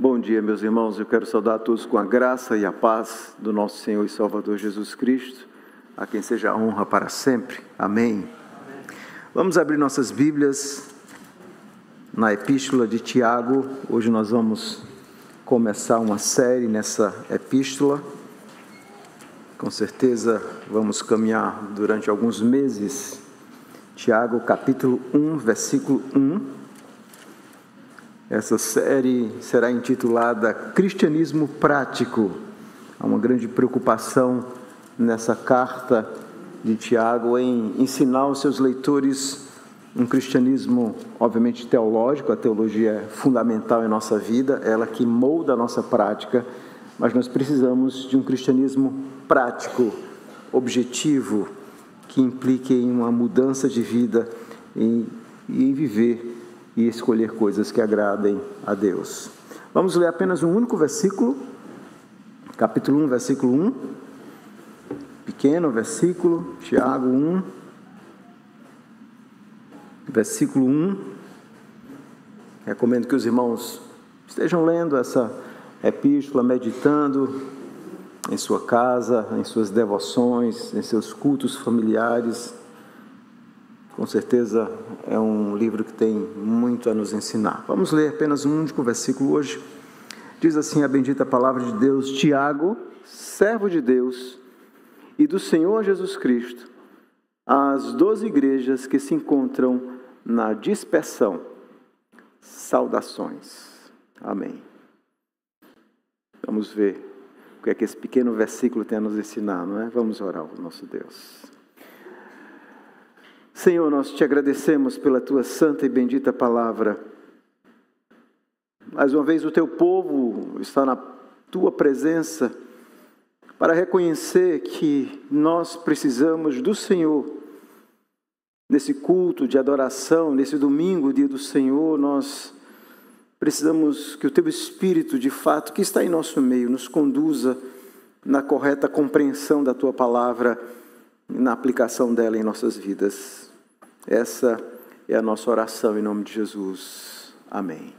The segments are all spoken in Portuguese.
Bom dia, meus irmãos. Eu quero saudar a todos com a graça e a paz do nosso Senhor e Salvador Jesus Cristo, a quem seja a honra para sempre. Amém. Vamos abrir nossas Bíblias na Epístola de Tiago. Hoje nós vamos começar uma série nessa epístola. Com certeza vamos caminhar durante alguns meses. Tiago, capítulo 1, versículo 1. Essa série será intitulada Cristianismo Prático. Há uma grande preocupação nessa carta de Tiago em ensinar aos seus leitores um cristianismo, obviamente, teológico. A teologia é fundamental em nossa vida, ela que molda a nossa prática, mas nós precisamos de um cristianismo prático, objetivo, que implique em uma mudança de vida e em viver e escolher coisas que agradem a Deus. Vamos ler apenas um único versículo, capítulo 1, versículo 1, pequeno versículo, Tiago 1, versículo 1. Recomendo que os irmãos estejam lendo essa epístola, meditando em sua casa, em suas devoções, em seus cultos familiares. Com certeza é um livro que tem muito a nos ensinar. Vamos ler apenas um único versículo hoje. Diz assim a bendita palavra de Deus: Tiago, servo de Deus e do Senhor Jesus Cristo, às 12 igrejas que se encontram na dispersão, saudações. Amém. Vamos ver o que é que esse pequeno versículo tem a nos ensinar, não é? Vamos orar ao nosso Deus. Senhor, nós te agradecemos pela tua santa e bendita palavra. Mais uma vez o teu povo está na tua presença para reconhecer que nós precisamos do Senhor. Nesse culto de adoração, nesse domingo, dia do Senhor, nós precisamos que o teu Espírito, de fato, que está em nosso meio, nos conduza na correta compreensão da tua palavra e na aplicação dela em nossas vidas. Essa é a nossa oração em nome de Jesus. Amém.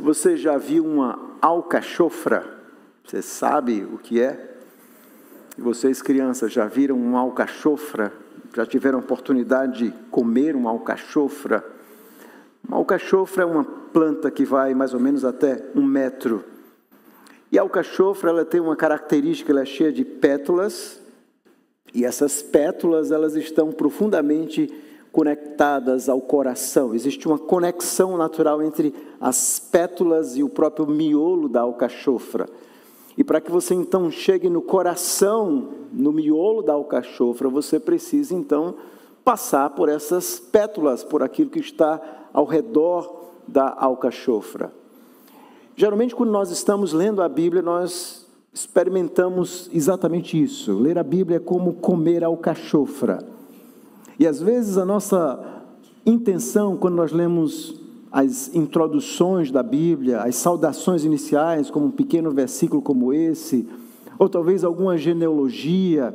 Você já viu uma alcachofra? Você sabe o que é? E vocês, crianças, já viram uma alcachofra? Já tiveram oportunidade de comer uma alcachofra? Uma alcachofra é uma planta que vai mais ou menos até 1 metro. E a alcachofra, ela tem uma característica, ela é cheia de pétalas. E essas pétalas, elas estão profundamente conectadas ao coração. Existe uma conexão natural entre as pétalas e o próprio miolo da alcachofra. E para que você então chegue no coração, no miolo da alcachofra, você precisa então passar por essas pétalas, por aquilo que está ao redor da alcachofra. Geralmente, quando nós estamos lendo a Bíblia, nós experimentamos exatamente isso. Ler a Bíblia é como comer alcachofra. E às vezes a nossa intenção, quando nós lemos as introduções da Bíblia, as saudações iniciais, como um pequeno versículo como esse, ou talvez alguma genealogia,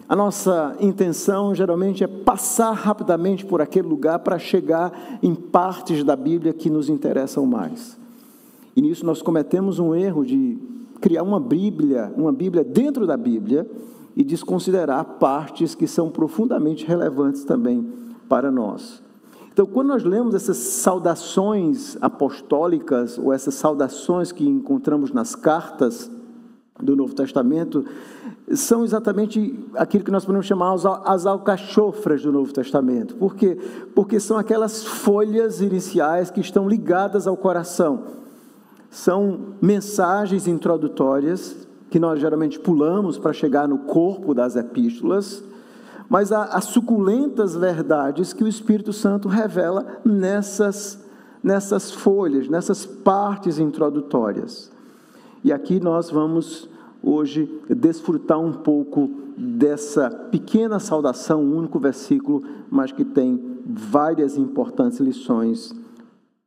a nossa intenção geralmente é passar rapidamente por aquele lugar para chegar em partes da Bíblia que nos interessam mais. E nisso nós cometemos um erro de criar uma Bíblia dentro da Bíblia e desconsiderar partes que são profundamente relevantes também para nós. Então, quando nós lemos essas saudações apostólicas, ou essas saudações que encontramos nas cartas do Novo Testamento, são exatamente aquilo que nós podemos chamar as alcachofras do Novo Testamento. Por quê? Porque são aquelas folhas iniciais que estão ligadas ao coração. São mensagens introdutórias que nós geralmente pulamos para chegar no corpo das epístolas, mas há suculentas verdades que o Espírito Santo revela nessas folhas, nessas partes introdutórias. E aqui nós vamos hoje desfrutar um pouco dessa pequena saudação, um único versículo, mas que tem várias importantes lições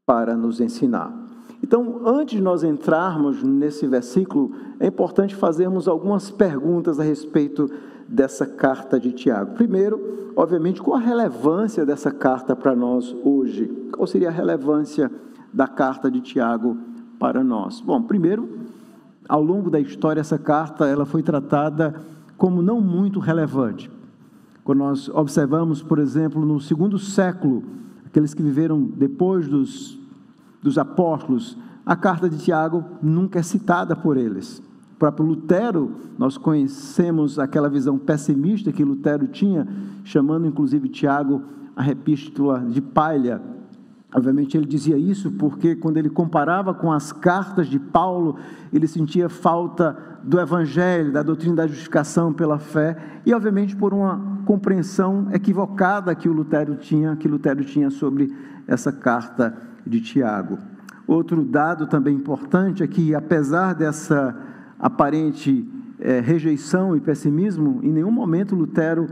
para nos ensinar. Então, antes de nós entrarmos nesse versículo, é importante fazermos algumas perguntas a respeito dessa carta de Tiago. Primeiro, obviamente, qual a relevância dessa carta para nós hoje? Qual seria a relevância da carta de Tiago para nós? Bom, primeiro, ao longo da história, essa carta ela foi tratada como não muito relevante. Quando nós observamos, por exemplo, no segundo século, aqueles que viveram depois dos apóstolos, a carta de Tiago nunca é citada por eles. O próprio Lutero, nós conhecemos aquela visão pessimista que Lutero tinha, chamando inclusive Tiago a epístola de palha. Obviamente ele dizia isso porque quando ele comparava com as cartas de Paulo, ele sentia falta do evangelho, da doutrina da justificação pela fé, e obviamente por uma compreensão equivocada que Lutero tinha sobre essa carta de Tiago. Outro dado também importante é que, apesar dessa aparente rejeição e pessimismo, em nenhum momento Lutero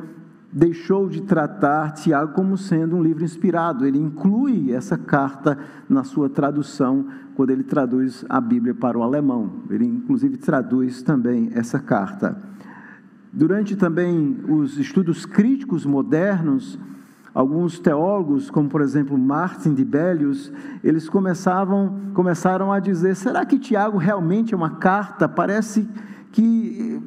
deixou de tratar Tiago como sendo um livro inspirado. Ele inclui essa carta na sua tradução, quando ele traduz a Bíblia para o alemão. Ele, inclusive, traduz também essa carta. Durante também os estudos críticos modernos, alguns teólogos, como por exemplo Martin Dibelius, eles começaram a dizer: será que Tiago realmente é uma carta? Parece que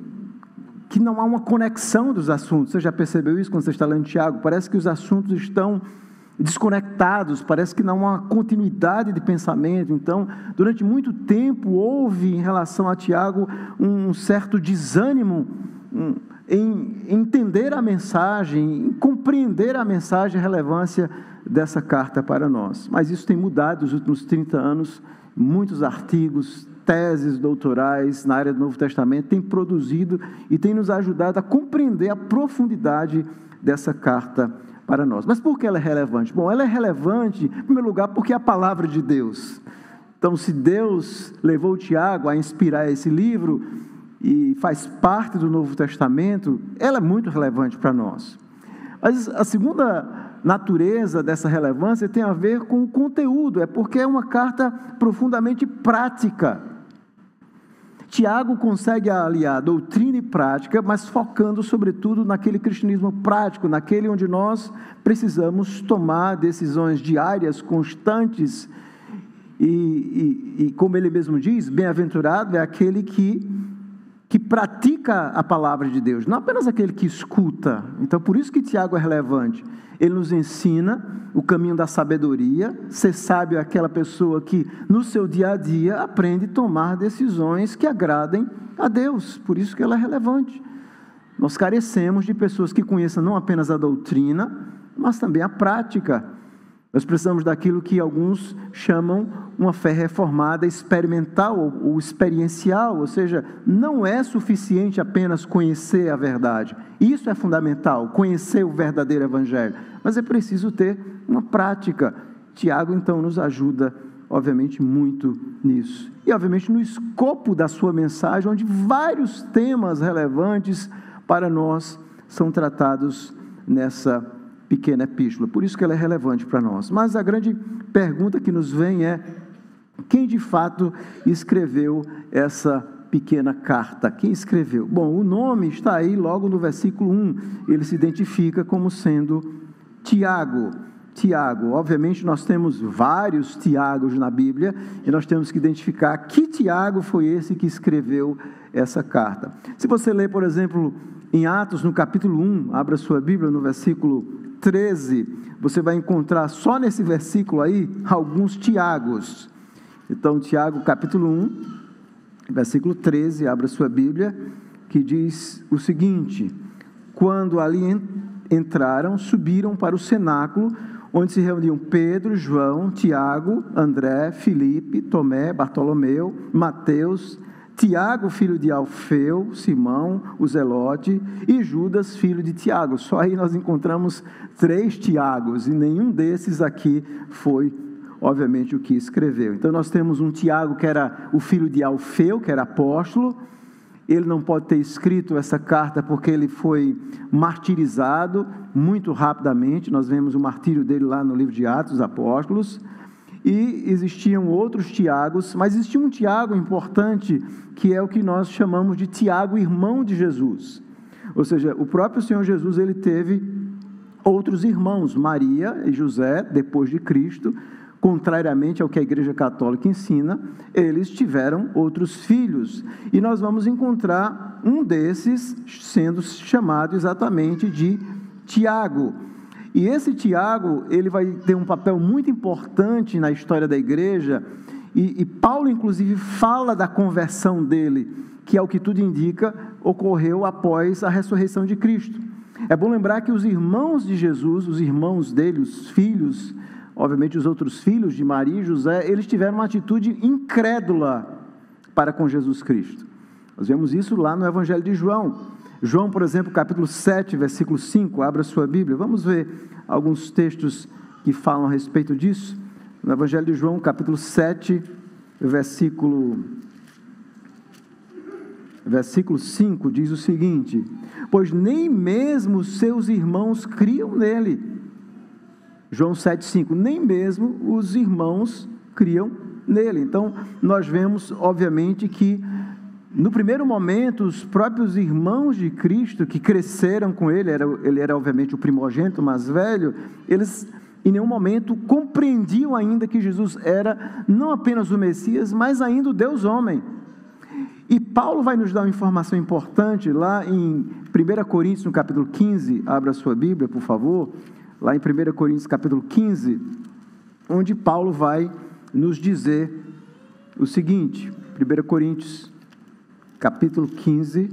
não há uma conexão dos assuntos. Você já percebeu isso quando você está lendo Tiago? Parece que os assuntos estão desconectados, parece que não há uma continuidade de pensamento. Então, durante muito tempo, houve em relação a Tiago um certo desânimo em entender a mensagem, em compreender a mensagem e a relevância dessa carta para nós. Mas isso tem mudado nos últimos 30 anos, muitos artigos, teses doutorais na área do Novo Testamento têm produzido e têm nos ajudado a compreender a profundidade dessa carta para nós. Mas por que ela é relevante? Bom, ela é relevante, em primeiro lugar, porque é a palavra de Deus. Então, se Deus levou Tiago a inspirar esse livro e faz parte do Novo Testamento, ela é muito relevante para nós. Mas a segunda natureza dessa relevância tem a ver com o conteúdo, é porque é uma carta profundamente prática. Tiago consegue aliar doutrina e prática, mas focando sobretudo naquele cristianismo prático, naquele onde nós precisamos tomar decisões diárias, constantes, e como ele mesmo diz, bem-aventurado é aquele que pratica a palavra de Deus, não apenas aquele que escuta. Então, por isso que Tiago é relevante. Ele nos ensina o caminho da sabedoria. Ser sábio é aquela pessoa que, no seu dia a dia, aprende a tomar decisões que agradem a Deus. Por isso que ela é relevante. Nós carecemos de pessoas que conheçam não apenas a doutrina, mas também a prática. Nós precisamos daquilo que alguns chamam uma fé reformada experimental ou experiencial, ou seja, não é suficiente apenas conhecer a verdade. Isso é fundamental, conhecer o verdadeiro evangelho, mas é preciso ter uma prática. Tiago, então, nos ajuda, obviamente, muito nisso. E, obviamente, no escopo da sua mensagem, onde vários temas relevantes para nós são tratados nessa pequena epístola, por isso que ela é relevante para nós. Mas a grande pergunta que nos vem é: quem de fato escreveu essa pequena carta? Quem escreveu? Bom, o nome está aí logo no versículo 1, ele se identifica como sendo Tiago. Tiago, obviamente nós temos vários Tiagos na Bíblia, e nós temos que identificar que Tiago foi esse que escreveu essa carta. Se você ler, por exemplo, em Atos, no capítulo 1, abra sua Bíblia no versículo 13, você vai encontrar só nesse versículo aí alguns Tiagos. Então, Tiago, capítulo 1, versículo 13, abra sua Bíblia, que diz o seguinte: quando ali entraram, subiram para o cenáculo, onde se reuniam Pedro, João, Tiago, André, Filipe, Tomé, Bartolomeu, Mateus, Tiago, filho de Alfeu, Simão, o Zelote, e Judas, filho de Tiago. Só aí nós encontramos 3 Tiagos, e nenhum desses aqui foi, obviamente, o que escreveu. Então nós temos um Tiago que era o filho de Alfeu, que era apóstolo. Ele não pode ter escrito essa carta porque ele foi martirizado muito rapidamente. Nós vemos o martírio dele lá no livro de Atos dos Apóstolos. E existiam outros Tiagos, mas existia um Tiago importante, que é o que nós chamamos de Tiago, irmão de Jesus. Ou seja, o próprio Senhor Jesus, ele teve outros irmãos, Maria e José, depois de Cristo, contrariamente ao que a Igreja Católica ensina, eles tiveram outros filhos. E nós vamos encontrar um desses sendo chamado exatamente de Tiago. E esse Tiago, ele vai ter um papel muito importante na história da igreja, e Paulo, inclusive, fala da conversão dele, que, ao que tudo indica, ocorreu após a ressurreição de Cristo. É bom lembrar que os irmãos de Jesus, os irmãos dele, os filhos, obviamente os outros filhos de Maria e José, eles tiveram uma atitude incrédula para com Jesus Cristo. Nós vemos isso lá no Evangelho de João. João, por exemplo, capítulo 7, versículo 5, abra sua Bíblia. Vamos ver alguns textos que falam a respeito disso. No Evangelho de João, capítulo 7, versículo 5, diz o seguinte: pois nem mesmo seus irmãos criam nele. João 7,5, nem mesmo os irmãos criam nele. Então, nós vemos, obviamente, que no primeiro momento, os próprios irmãos de Cristo que cresceram com ele era obviamente o primogênito mais velho, eles em nenhum momento compreendiam ainda que Jesus era não apenas o Messias, mas ainda o Deus homem. E Paulo vai nos dar uma informação importante lá em 1 Coríntios, no capítulo 15, abra a sua Bíblia, por favor, lá em 1 Coríntios, capítulo 15, onde Paulo vai nos dizer o seguinte, 1 Coríntios, capítulo 15,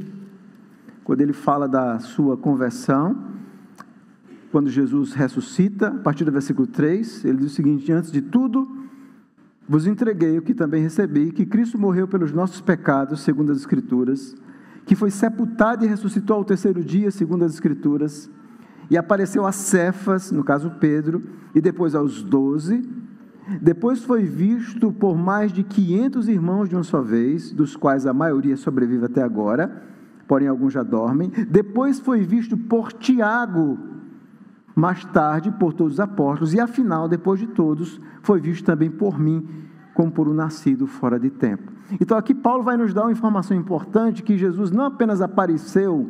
quando ele fala da sua conversão, quando Jesus ressuscita, a partir do versículo 3, ele diz o seguinte: antes de tudo, vos entreguei o que também recebi, que Cristo morreu pelos nossos pecados, segundo as Escrituras, que foi sepultado e ressuscitou ao terceiro dia, segundo as Escrituras, e apareceu a Cefas, no caso Pedro, e depois aos 12, depois foi visto por mais de 500 irmãos de uma só vez, dos quais a maioria sobrevive até agora, porém alguns já dormem. Depois foi visto por Tiago, mais tarde por todos os apóstolos, e afinal, depois de todos, foi visto também por mim, como por um nascido fora de tempo. Então aqui Paulo vai nos dar uma informação importante, que Jesus não apenas apareceu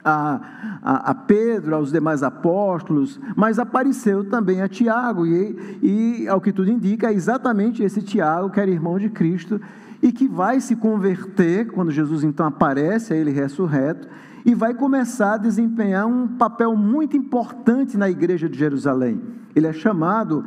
a Pedro, aos demais apóstolos, mas apareceu também a Tiago, e ao que tudo indica, é exatamente esse Tiago, que era irmão de Cristo, e que vai se converter, quando Jesus então aparece, a ele ressurreto, e vai começar a desempenhar um papel muito importante na igreja de Jerusalém. Ele é chamado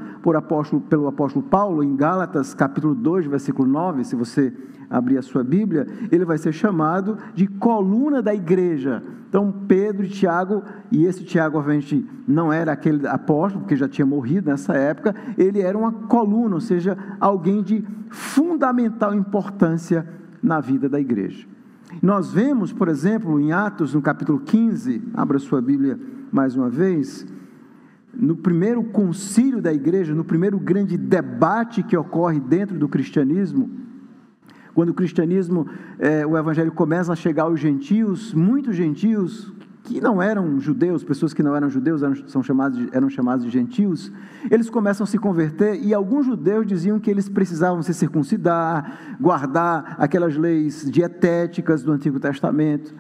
pelo apóstolo Paulo, em Gálatas, capítulo 2, versículo 9, se você abrir a sua Bíblia, ele vai ser chamado de coluna da igreja. Então, Pedro e Tiago, e esse Tiago, obviamente, não era aquele apóstolo, porque já tinha morrido nessa época, ele era uma coluna, ou seja, alguém de fundamental importância na vida da igreja. Nós vemos, por exemplo, em Atos, no capítulo 15, abra sua Bíblia mais uma vez, no primeiro concílio da igreja, no primeiro grande debate que ocorre dentro do cristianismo, quando o cristianismo, o evangelho começa a chegar aos gentios, muitos gentios que não eram judeus, pessoas que não eram judeus eram chamados de gentios, eles começam a se converter, e alguns judeus diziam que eles precisavam se circuncidar, guardar aquelas leis dietéticas do Antigo Testamento.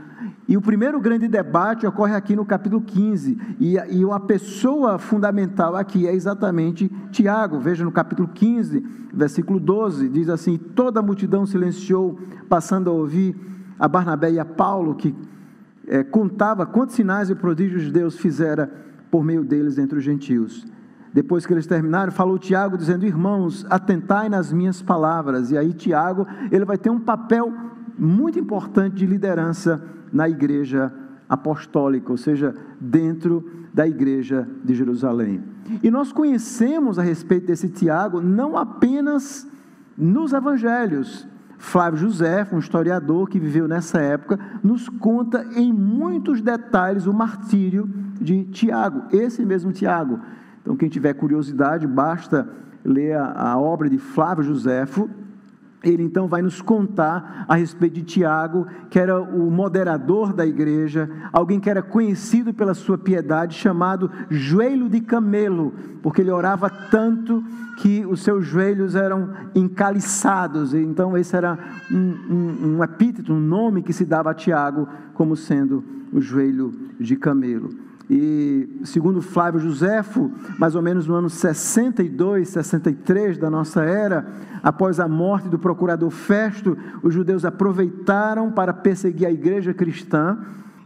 E o primeiro grande debate ocorre aqui no capítulo 15, e a pessoa fundamental aqui é exatamente Tiago. Veja no capítulo 15, versículo 12, diz assim: toda a multidão silenciou, passando a ouvir a Barnabé e a Paulo, que contava quantos sinais e prodígios Deus fizera por meio deles entre os gentios. Depois que eles terminaram, falou Tiago, dizendo: irmãos, atentai nas minhas palavras. E aí Tiago, ele vai ter um papel muito importante de liderança na igreja apostólica, ou seja, dentro da igreja de Jerusalém. E nós conhecemos a respeito desse Tiago não apenas nos evangelhos. Flávio José, um historiador que viveu nessa época, nos conta em muitos detalhes o martírio de Tiago, esse mesmo Tiago. Então, quem tiver curiosidade, basta ler a obra de Flávio Joséfo. Ele então vai nos contar a respeito de Tiago, que era o moderador da igreja, alguém que era conhecido pela sua piedade, chamado joelho de camelo, porque ele orava tanto que os seus joelhos eram encaliçados. Então esse era um epíteto, um nome que se dava a Tiago como sendo o joelho de camelo. E, segundo Flávio Joséfo, mais ou menos no ano 62, 63 da nossa era, após a morte do procurador Festo, os judeus aproveitaram para perseguir a igreja cristã,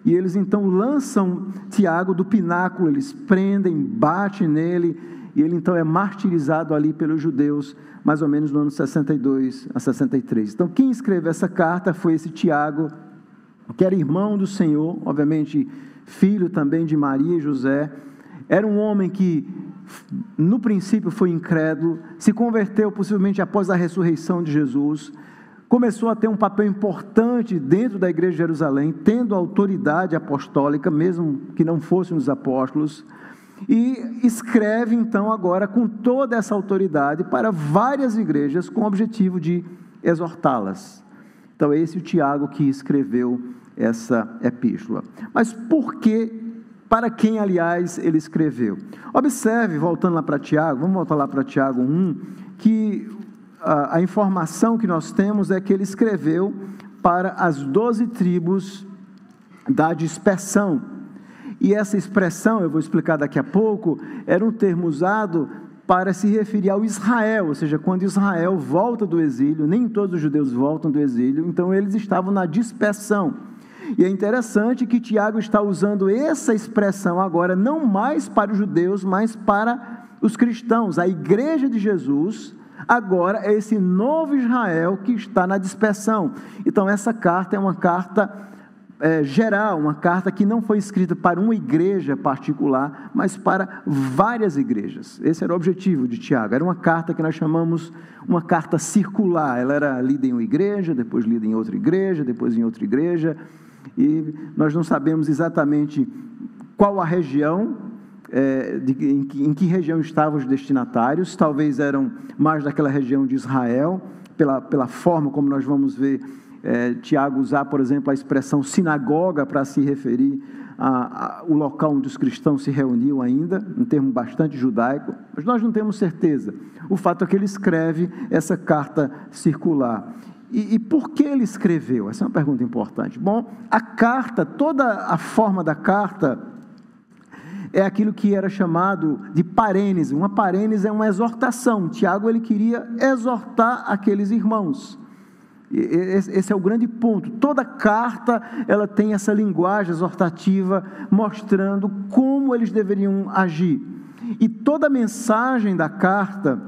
e eles então lançam Tiago do pináculo, eles prendem, batem nele, e ele então é martirizado ali pelos judeus, mais ou menos no ano 62 a 63. Então, quem escreveu essa carta foi esse Tiago, que era irmão do Senhor, obviamente filho também de Maria e José. Era um homem que no princípio foi incrédulo, se converteu possivelmente após a ressurreição de Jesus, começou a ter um papel importante dentro da igreja de Jerusalém, tendo autoridade apostólica, mesmo que não fossem os apóstolos, e escreve então agora com toda essa autoridade para várias igrejas com o objetivo de exortá-las. Então é esse o Tiago que escreveu essa epístola. Mas por que, para quem aliás ele escreveu? Observe, voltando lá para Tiago, vamos voltar lá para Tiago 1, que a informação que nós temos é que ele escreveu para as 12 tribos da dispersão. E essa expressão, eu vou explicar daqui a pouco, era um termo usado para se referir ao Israel, ou seja, quando Israel volta do exílio, nem todos os judeus voltam do exílio, então eles estavam na dispersão. E é interessante que Tiago está usando essa expressão agora, não mais para os judeus, mas para os cristãos. A igreja de Jesus agora é esse novo Israel que está na dispersão. Então essa carta é uma carta geral, uma carta que não foi escrita para uma igreja particular, mas para várias igrejas. Esse era o objetivo de Tiago. Era uma carta que nós chamamos uma carta circular. Ela era lida em uma igreja, depois lida em outra igreja, depois em outra igreja, e nós não sabemos exatamente qual a região, em que região estavam os destinatários. Talvez eram mais daquela região de Israel, pela forma como nós vamos ver Tiago usar, por exemplo, a expressão sinagoga para se referir ao local onde os cristãos se reuniam ainda, um termo bastante judaico, mas nós não temos certeza. O fato é que ele escreve essa carta circular. E por que ele escreveu? Essa é uma pergunta importante. Bom, a carta, toda a forma da carta é aquilo que era chamado de parênese. Uma parênese é uma exortação. Tiago, ele queria exortar aqueles irmãos. Esse é o grande ponto. Toda carta ela tem essa linguagem exortativa mostrando como eles deveriam agir. E toda a mensagem da carta,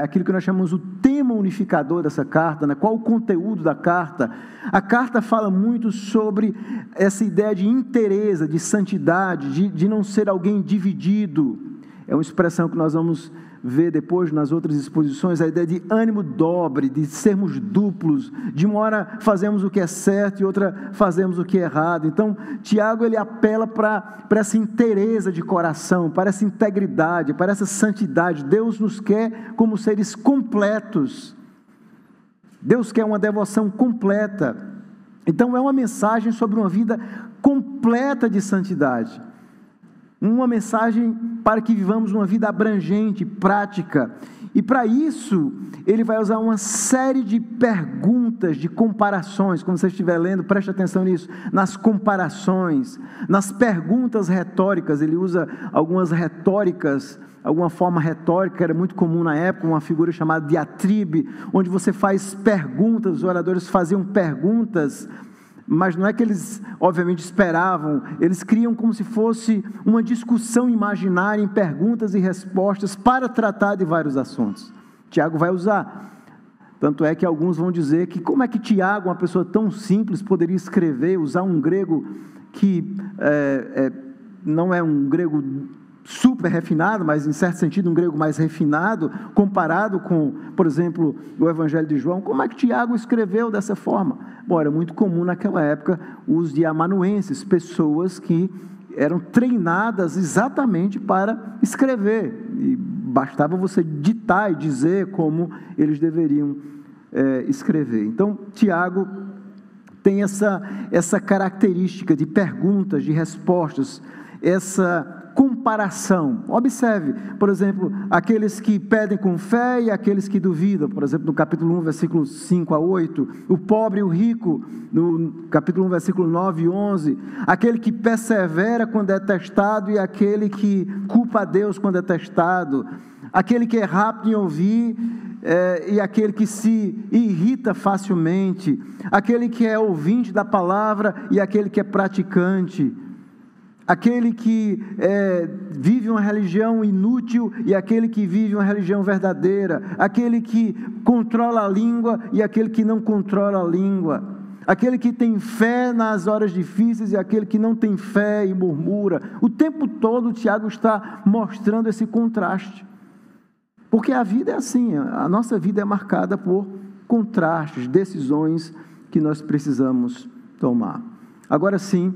aquilo que nós chamamos o tema unificador dessa carta, né? Qual o conteúdo da carta? A carta fala muito sobre essa ideia de inteireza, de santidade, de não ser alguém dividido. É uma expressão que nós vamos ver depois nas outras exposições, a ideia de ânimo dobre, de sermos duplos, de uma hora fazemos o que é certo e outra fazemos o que é errado. Então, Tiago, ele apela para essa inteireza de coração, para essa integridade, para essa santidade. Deus nos quer como seres completos. Deus quer uma devoção completa. Então, é uma mensagem sobre uma vida completa de santidade. Uma mensagem para que vivamos uma vida abrangente, prática. E para isso, ele vai usar uma série de perguntas, de comparações. Quando você estiver lendo, preste atenção nisso. Nas comparações, nas perguntas retóricas. Ele usa algumas retóricas, alguma forma retórica, era muito comum na época, uma figura chamada diatribe, onde você faz perguntas, os oradores faziam perguntas, mas não é que eles, obviamente, esperavam, eles criam como se fosse uma discussão imaginária em perguntas e respostas para tratar de vários assuntos. Tiago vai usar. Tanto é que alguns vão dizer que como é que Tiago, uma pessoa tão simples, poderia escrever, usar um grego que não é um grego super refinado, mas em certo sentido um grego mais refinado, comparado com, por exemplo, o Evangelho de João. Como é que Tiago escreveu dessa forma? Bom, era muito comum naquela época o uso de amanuenses, pessoas que eram treinadas exatamente para escrever, e bastava você ditar e dizer como eles deveriam escrever. Então, Tiago tem essa característica de perguntas, de respostas, essa comparação comparação. Observe, por exemplo, aqueles que pedem com fé e aqueles que duvidam. Por exemplo, no capítulo 1, versículos 5 a 8, o pobre e o rico, no capítulo 1, versículo 9 e 11, aquele que persevera quando é testado e aquele que culpa a Deus quando é testado, aquele que é rápido em ouvir e aquele que se irrita facilmente, aquele que é ouvinte da palavra e aquele que é praticante, aquele que vive uma religião inútil e aquele que vive uma religião verdadeira, aquele que controla a língua e aquele que não controla a língua, aquele que tem fé nas horas difíceis e aquele que não tem fé e murmura. O tempo todo o Tiago está mostrando esse contraste, porque a vida é assim, a nossa vida é marcada por contrastes, decisões que nós precisamos tomar. Agora sim,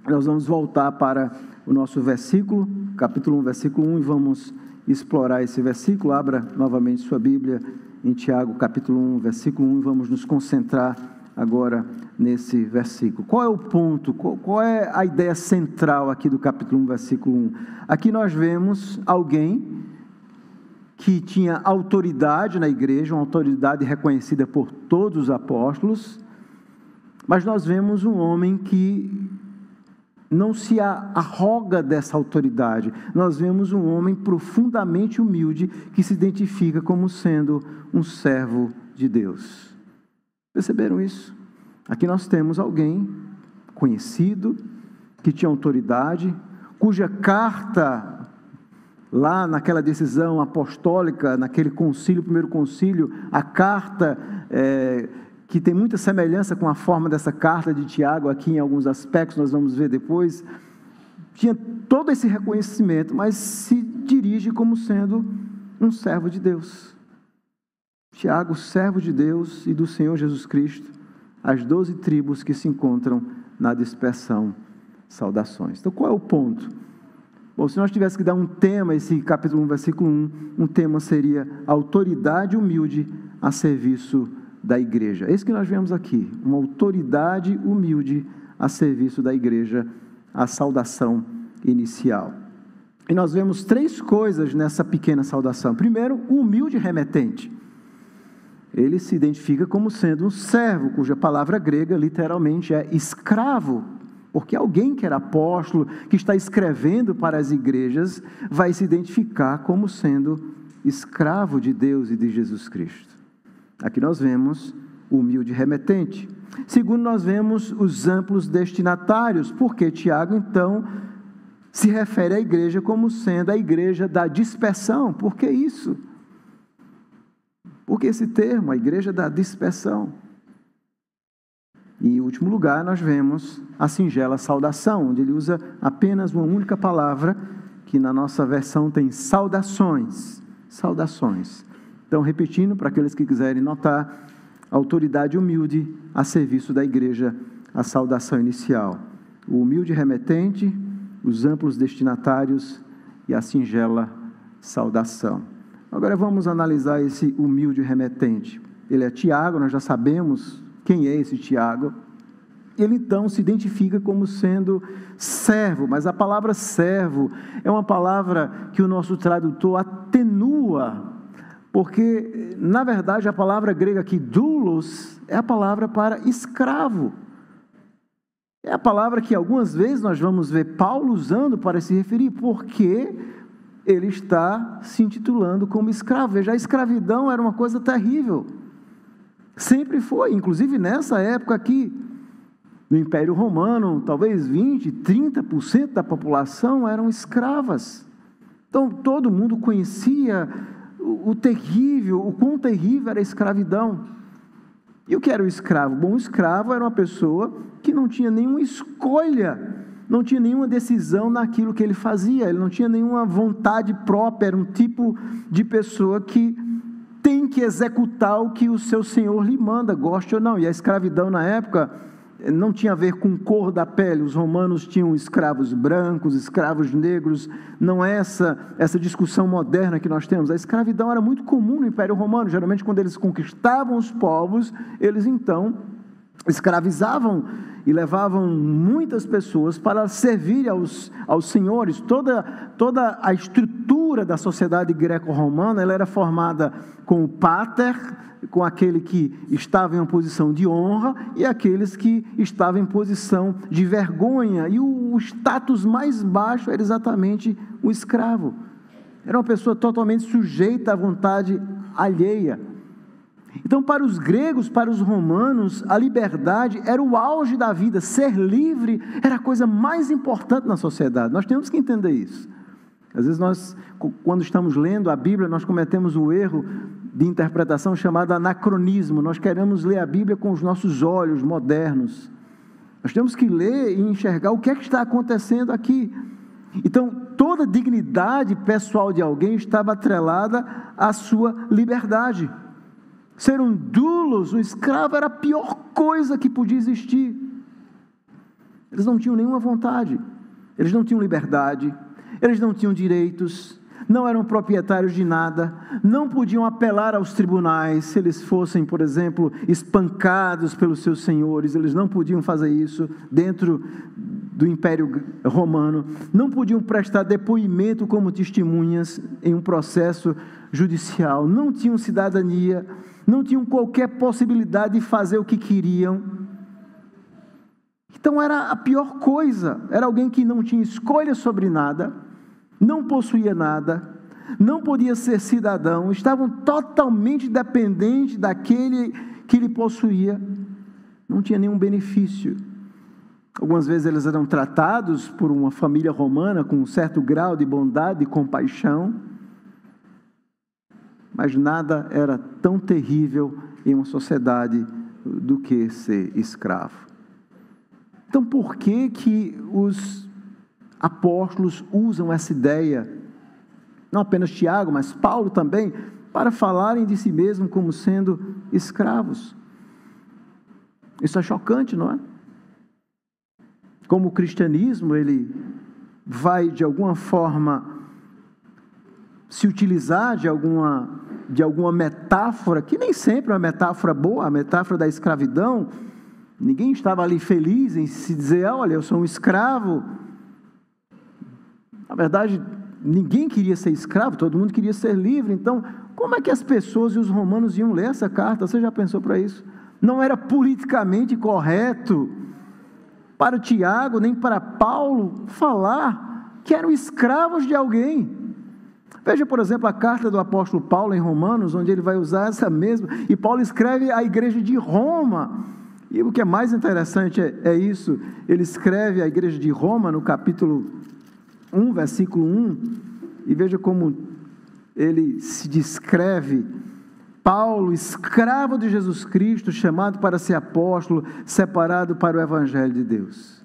nós vamos voltar para o nosso versículo, capítulo 1, versículo 1, e vamos explorar esse versículo. Abra novamente sua Bíblia em Tiago, capítulo 1, versículo 1, e vamos nos concentrar agora nesse versículo. Qual é o ponto, qual é a ideia central aqui do capítulo 1, versículo 1? Aqui nós vemos alguém que tinha autoridade na igreja, uma autoridade reconhecida por todos os apóstolos, mas nós vemos um homem que não se arroga dessa autoridade. Nós vemos um homem profundamente humilde que se identifica como sendo um servo de Deus. Perceberam isso? Aqui nós temos alguém conhecido, que tinha autoridade, cuja carta, lá naquela decisão apostólica, naquele concílio, primeiro concílio, a carta que tem muita semelhança com a forma dessa carta de Tiago, aqui em alguns aspectos, nós vamos ver depois, tinha todo esse reconhecimento, mas se dirige como sendo um servo de Deus. Tiago, servo de Deus e do Senhor Jesus Cristo, as 12 tribos que se encontram na dispersão, saudações. Então, qual é o ponto? Bom, se nós tivéssemos que dar um tema, esse capítulo 1, versículo 1, um tema seria autoridade humilde a serviço da igreja. É isso que nós vemos aqui, uma autoridade humilde a serviço da igreja, a saudação inicial. E nós vemos 3 coisas nessa pequena saudação. Primeiro, o humilde remetente. Ele se identifica como sendo um servo, cuja palavra grega literalmente é escravo, porque alguém que era apóstolo, que está escrevendo para as igrejas, vai se identificar como sendo escravo de Deus e de Jesus Cristo. Aqui nós vemos o humilde remetente. Segundo, nós vemos os amplos destinatários, porque Tiago, então, se refere à igreja como sendo a igreja da dispersão. Por que isso? Por que esse termo, a igreja da dispersão? E em último lugar, nós vemos a singela saudação, onde ele usa apenas uma única palavra, que na nossa versão tem saudações. Saudações. Então, repetindo, para aqueles que quiserem notar, autoridade humilde a serviço da igreja, a saudação inicial. O humilde remetente, os amplos destinatários e a singela saudação. Agora vamos analisar esse humilde remetente. Ele é Tiago, nós já sabemos quem é esse Tiago. Ele então se identifica como sendo servo, mas a palavra servo é uma palavra que o nosso tradutor atenua, porque na verdade a palavra grega aqui, doulos, é a palavra para escravo. É a palavra que algumas vezes nós vamos ver Paulo usando para se referir, porque ele está se intitulando como escravo. Veja, a escravidão era uma coisa terrível. Sempre foi, inclusive nessa época aqui, no Império Romano, talvez 20%, 30% da população eram escravas. Então todo mundo conhecia o terrível, o quão terrível era a escravidão. E o que era o escravo? Bom, o escravo era uma pessoa que não tinha nenhuma escolha, não tinha nenhuma decisão naquilo que ele fazia, ele não tinha nenhuma vontade própria, era um tipo de pessoa que tem que executar o que o seu senhor lhe manda, goste ou não. E a escravidão na época não tinha a ver com cor da pele. Os romanos tinham escravos brancos, escravos negros. Não é essa discussão moderna que nós temos. A escravidão era muito comum no Império Romano. Geralmente, quando eles conquistavam os povos, eles então escravizavam e levavam muitas pessoas para servir aos senhores. Toda a estrutura da sociedade greco-romana, ela era formada com o pater, com aquele que estava em uma posição de honra, e aqueles que estavam em posição de vergonha. E o status mais baixo era exatamente o escravo. Era uma pessoa totalmente sujeita à vontade alheia. Então, para os gregos, para os romanos, a liberdade era o auge da vida. Ser livre era a coisa mais importante na sociedade. Nós temos que entender isso. Às vezes nós, quando estamos lendo a Bíblia, nós cometemos o erro de interpretação chamado anacronismo. Nós queremos ler a Bíblia com os nossos olhos modernos. Nós temos que ler e enxergar o que é que está acontecendo aqui. Então, toda dignidade pessoal de alguém estava atrelada à sua liberdade. Ser um doulos, um escravo, era a pior coisa que podia existir. Eles não tinham nenhuma vontade, eles não tinham liberdade, eles não tinham direitos, não eram proprietários de nada, não podiam apelar aos tribunais se eles fossem, por exemplo, espancados pelos seus senhores. Eles não podiam fazer isso dentro do Império Romano, não podiam prestar depoimento como testemunhas em um processo judicial, não tinham cidadania, não tinham qualquer possibilidade de fazer o que queriam. Então era a pior coisa, era alguém que não tinha escolha sobre nada, não possuía nada, não podia ser cidadão, estavam totalmente dependentes daquele que lhe possuía, não tinha nenhum benefício. Algumas vezes eles eram tratados por uma família romana com um certo grau de bondade e compaixão, mas nada era tão terrível em uma sociedade do que ser escravo. Então, por que os apóstolos usam essa ideia, não apenas Tiago, mas Paulo também, para falarem de si mesmo como sendo escravos? Isso é chocante, não é? Como o cristianismo, ele vai de alguma forma se utilizar de alguma metáfora, que nem sempre é uma metáfora boa, a metáfora da escravidão. Ninguém estava ali feliz em se dizer, olha, eu sou um escravo. Na verdade, ninguém queria ser escravo, todo mundo queria ser livre. Então, como é que as pessoas e os romanos iam ler essa carta? Você já pensou para isso? Não era politicamente correto para Tiago, nem para Paulo, falar que eram escravos de alguém. Veja, por exemplo, a carta do apóstolo Paulo em Romanos, onde ele vai usar essa mesma, e Paulo escreve à igreja de Roma. E o que é mais interessante é isso, ele escreve à igreja de Roma, no capítulo 1, versículo 1, e veja como ele se descreve: Paulo, escravo de Jesus Cristo, chamado para ser apóstolo, separado para o evangelho de Deus.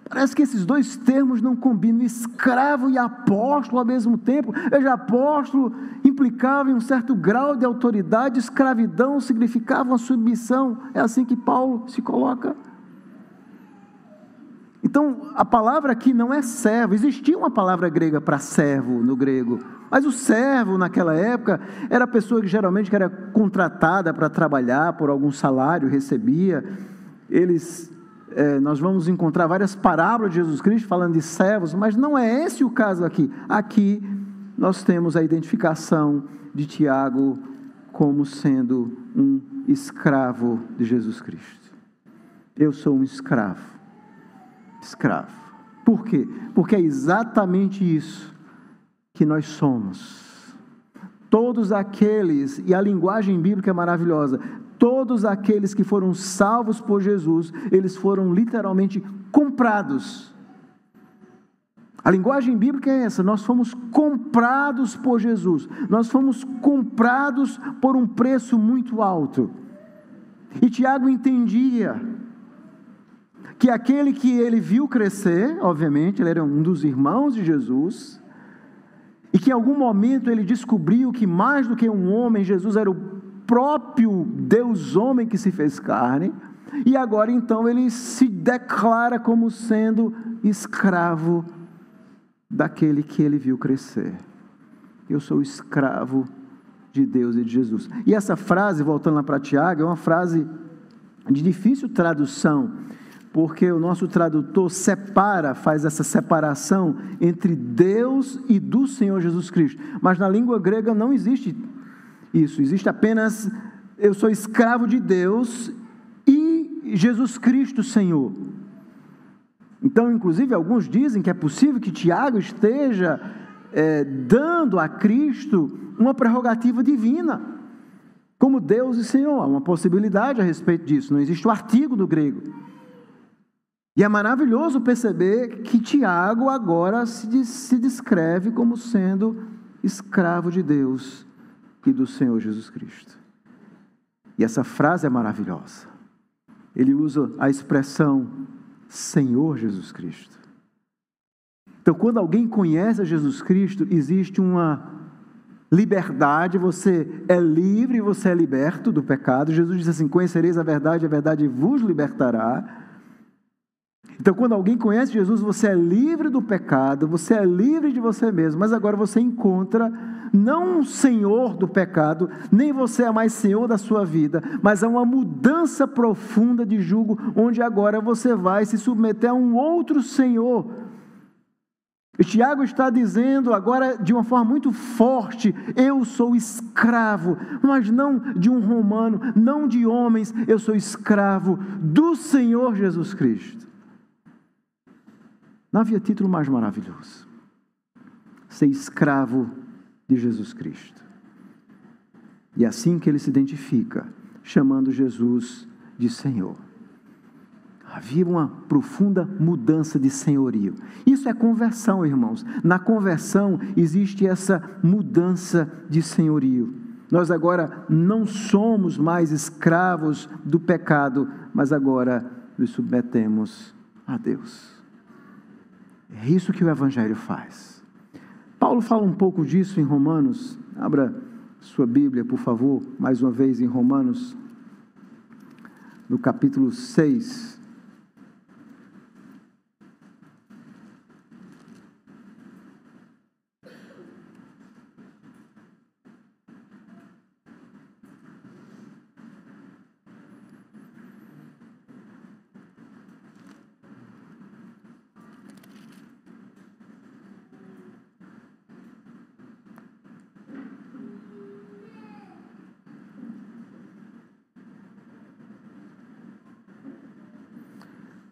Parece que esses dois termos não combinam, escravo e apóstolo ao mesmo tempo. Veja, apóstolo implicava em um certo grau de autoridade, escravidão significava uma submissão. É assim que Paulo se coloca. Então, a palavra aqui não é servo. Existia uma palavra grega para servo no grego, mas o servo naquela época era a pessoa que geralmente era contratada para trabalhar por algum salário, recebia. Nós vamos encontrar várias parábolas de Jesus Cristo falando de servos, mas não é esse o caso aqui. Aqui nós temos a identificação de Tiago como sendo um escravo de Jesus Cristo. Eu sou um escravo. Escravo. Por quê? Porque é exatamente isso que nós somos. Todos aqueles, e a linguagem bíblica é maravilhosa, todos aqueles que foram salvos por Jesus, eles foram literalmente comprados. A linguagem bíblica é essa: nós fomos comprados por Jesus, nós fomos comprados por um preço muito alto. E Tiago entendia que aquele que ele viu crescer, obviamente, ele era um dos irmãos de Jesus, e que em algum momento ele descobriu que mais do que um homem, Jesus era o próprio Deus homem que se fez carne, e agora então ele se declara como sendo escravo daquele que ele viu crescer. Eu sou escravo de Deus e de Jesus. E essa frase, voltando lá para Tiago, é uma frase de difícil tradução, porque o nosso tradutor faz essa separação entre Deus e do Senhor Jesus Cristo. Mas na língua grega não existe isso, existe apenas: eu sou escravo de Deus e Jesus Cristo Senhor. Então, inclusive, alguns dizem que é possível que Tiago esteja dando a Cristo uma prerrogativa divina, como Deus e Senhor. Há uma possibilidade a respeito disso, não existe o artigo do grego. E é maravilhoso perceber que Tiago agora se descreve como sendo escravo de Deus e do Senhor Jesus Cristo. E essa frase é maravilhosa. Ele usa a expressão Senhor Jesus Cristo. Então, quando alguém conhece a Jesus Cristo, existe uma liberdade, você é livre, você é liberto do pecado. Jesus diz assim: conhecereis a verdade vos libertará. Então, quando alguém conhece Jesus, você é livre do pecado, você é livre de você mesmo, mas agora você encontra não um senhor do pecado, nem você é mais senhor da sua vida, mas há uma mudança profunda de jugo, onde agora você vai se submeter a um outro senhor. E Tiago está dizendo agora de uma forma muito forte: eu sou escravo, mas não de um romano, não de homens, eu sou escravo do Senhor Jesus Cristo. Não havia título mais maravilhoso: ser escravo de Jesus Cristo. E é assim que ele se identifica, chamando Jesus de Senhor. Havia uma profunda mudança de senhorio. Isso é conversão, irmãos. Na conversão existe essa mudança de senhorio. Nós agora não somos mais escravos do pecado, mas agora nos submetemos a Deus. É isso que o Evangelho faz. Paulo fala um pouco disso em Romanos. Abra sua Bíblia, por favor, mais uma vez em Romanos, no capítulo 6.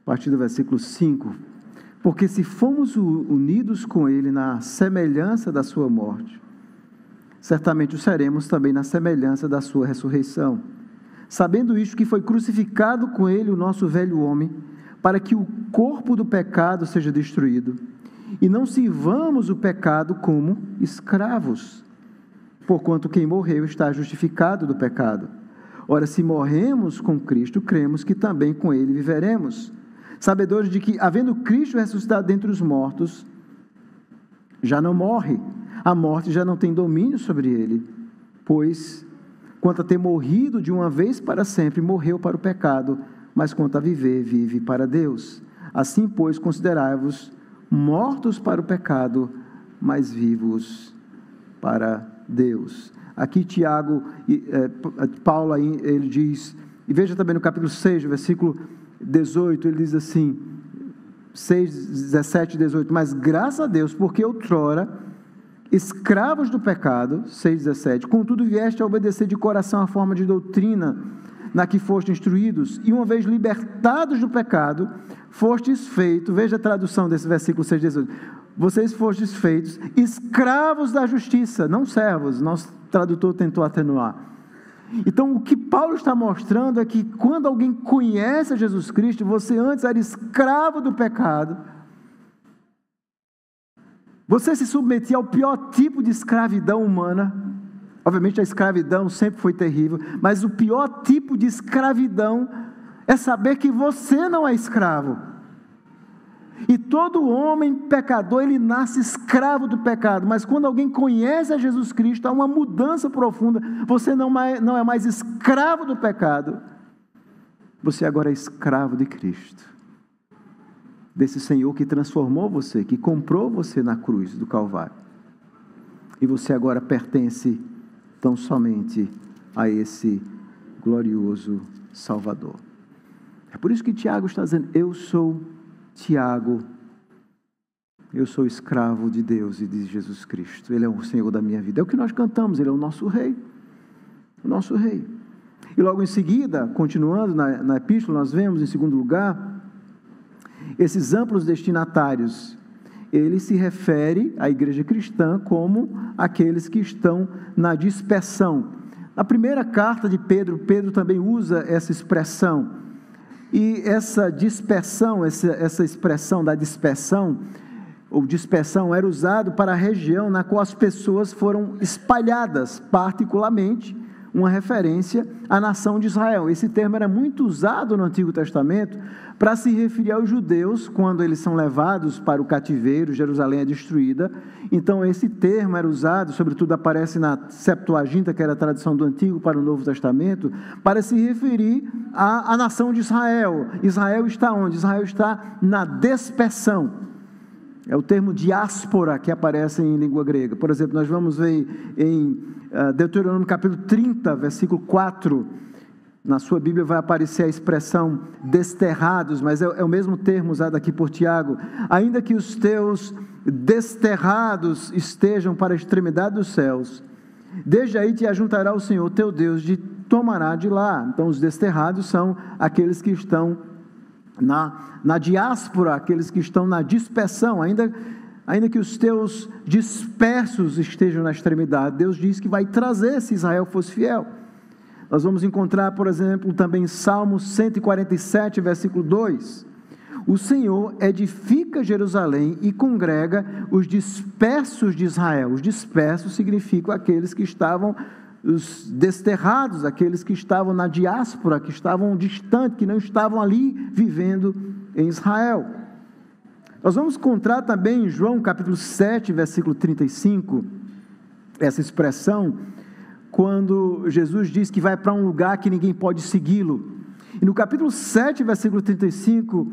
A partir do versículo 5, porque se fomos unidos com Ele na semelhança da sua morte, certamente o seremos também na semelhança da sua ressurreição. Sabendo isto, que foi crucificado com Ele o nosso velho homem, para que o corpo do pecado seja destruído, e não sirvamos o pecado como escravos, porquanto quem morreu está justificado do pecado. Ora, se morremos com Cristo, cremos que também com Ele viveremos, sabedores de que, havendo Cristo ressuscitado dentre os mortos, já não morre, a morte já não tem domínio sobre ele, pois, quanto a ter morrido de uma vez para sempre, morreu para o pecado, mas quanto a viver, vive para Deus. Assim, pois, considerai-vos mortos para o pecado, mas vivos para Deus. Aqui Paulo, ele diz, e veja também no capítulo 6, versículo 18, ele diz assim, 6, 17 e 18, mas graças a Deus, porque outrora, escravos do pecado, 6, 17, contudo vieste a obedecer de coração a forma de doutrina na que fostes instruídos, e uma vez libertados do pecado, fostes feitos, veja a tradução desse versículo 6, 18, vocês fostes feitos escravos da justiça, não servos, nosso tradutor tentou atenuar. Então, o que Paulo está mostrando é que quando alguém conhece a Jesus Cristo, você antes era escravo do pecado, você se submetia ao pior tipo de escravidão humana. Obviamente a escravidão sempre foi terrível, mas o pior tipo de escravidão é saber que você não é escravo. E todo homem pecador, ele nasce escravo do pecado, mas quando alguém conhece a Jesus Cristo, há uma mudança profunda, você não é mais escravo do pecado, você agora é escravo de Cristo, desse Senhor que transformou você, que comprou você na cruz do Calvário, e você agora pertence tão somente a esse glorioso Salvador. É por isso que Tiago está dizendo: eu sou Tiago, eu sou escravo de Deus e de Jesus Cristo. Ele é o Senhor da minha vida. É o que nós cantamos, Ele é o nosso Rei. O nosso Rei. E logo em seguida, continuando na epístola, nós vemos, em segundo lugar, esses amplos destinatários. Ele se refere à igreja cristã como aqueles que estão na dispersão. Na primeira carta de Pedro, Pedro também usa essa expressão. E essa dispersão, essa expressão da dispersão, ou dispersão, era usado para a região na qual as pessoas foram espalhadas, particularmente uma referência à nação de Israel. Esse termo era muito usado no Antigo Testamento para se referir aos judeus quando eles são levados para o cativeiro, Jerusalém é destruída. Então esse termo era usado, sobretudo aparece na Septuaginta, que era a tradução do Antigo para o Novo Testamento, para se referir à nação de Israel. Israel está onde? Israel está na dispersão. É o termo diáspora que aparece em língua grega. Por exemplo, nós vamos ver em Deuteronômio capítulo 30, versículo 4. Na sua Bíblia vai aparecer a expressão desterrados, mas é o mesmo termo usado aqui por Tiago. Ainda que os teus desterrados estejam para a extremidade dos céus, desde aí te ajuntará o Senhor teu Deus, te tomará de lá. Então os desterrados são aqueles que estão na diáspora, aqueles que estão na dispersão, ainda que os teus dispersos estejam na extremidade. Deus diz que vai trazer, se Israel fosse fiel. Nós vamos encontrar, por exemplo, também Salmo 147, versículo 2. O Senhor edifica Jerusalém e congrega os dispersos de Israel. Os dispersos significam aqueles que estavam, os desterrados, aqueles que estavam na diáspora, que estavam distantes, que não estavam ali vivendo em Israel. Nós vamos encontrar também em João capítulo 7, versículo 35, essa expressão, quando Jesus diz que vai para um lugar que ninguém pode segui-lo. E no capítulo 7, versículo 35,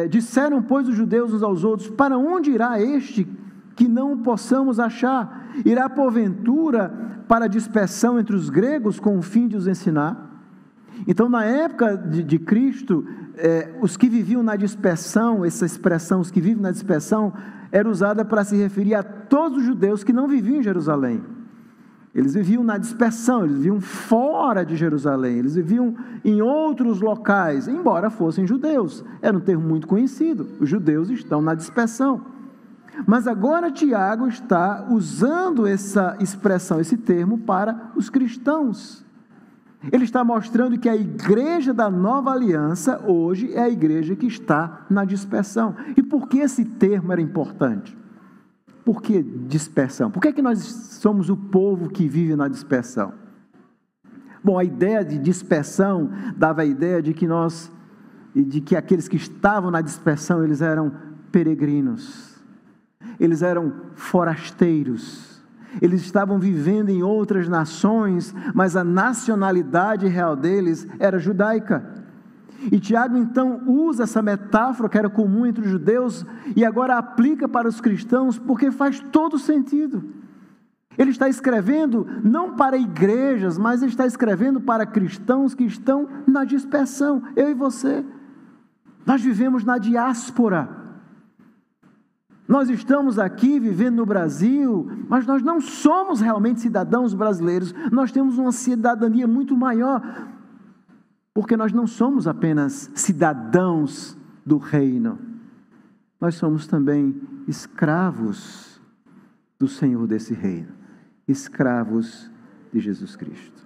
disseram, pois, os judeus uns aos outros: para onde irá este que não possamos achar? Irá porventura para a dispersão entre os gregos com o fim de os ensinar? Então, na época de Cristo, os que viviam na dispersão, essa expressão, os que vivem na dispersão, era usada para se referir a todos os judeus que não viviam em Jerusalém. Eles viviam na dispersão, eles viviam fora de Jerusalém, eles viviam em outros locais, embora fossem judeus. Era um termo muito conhecido, os judeus estão na dispersão. Mas agora Tiago está usando essa expressão, esse termo para os cristãos. Ele está mostrando que a igreja da nova aliança hoje é a igreja que está na dispersão. E por que esse termo era importante? Por que dispersão? Por que nós somos o povo que vive na dispersão? Bom, a ideia de dispersão dava a ideia de que aqueles que estavam na dispersão, eles eram peregrinos, eles eram forasteiros, eles estavam vivendo em outras nações, mas a nacionalidade real deles era judaica. E Tiago então usa essa metáfora que era comum entre os judeus e agora aplica para os cristãos, porque faz todo sentido. Ele está escrevendo não para igrejas, mas ele está escrevendo para cristãos que estão na dispersão. Eu e você, nós vivemos na diáspora. Nós estamos aqui vivendo no Brasil, mas nós não somos realmente cidadãos brasileiros. Nós temos uma cidadania muito maior, porque nós não somos apenas cidadãos do reino, nós somos também escravos do Senhor desse reino, escravos de Jesus Cristo.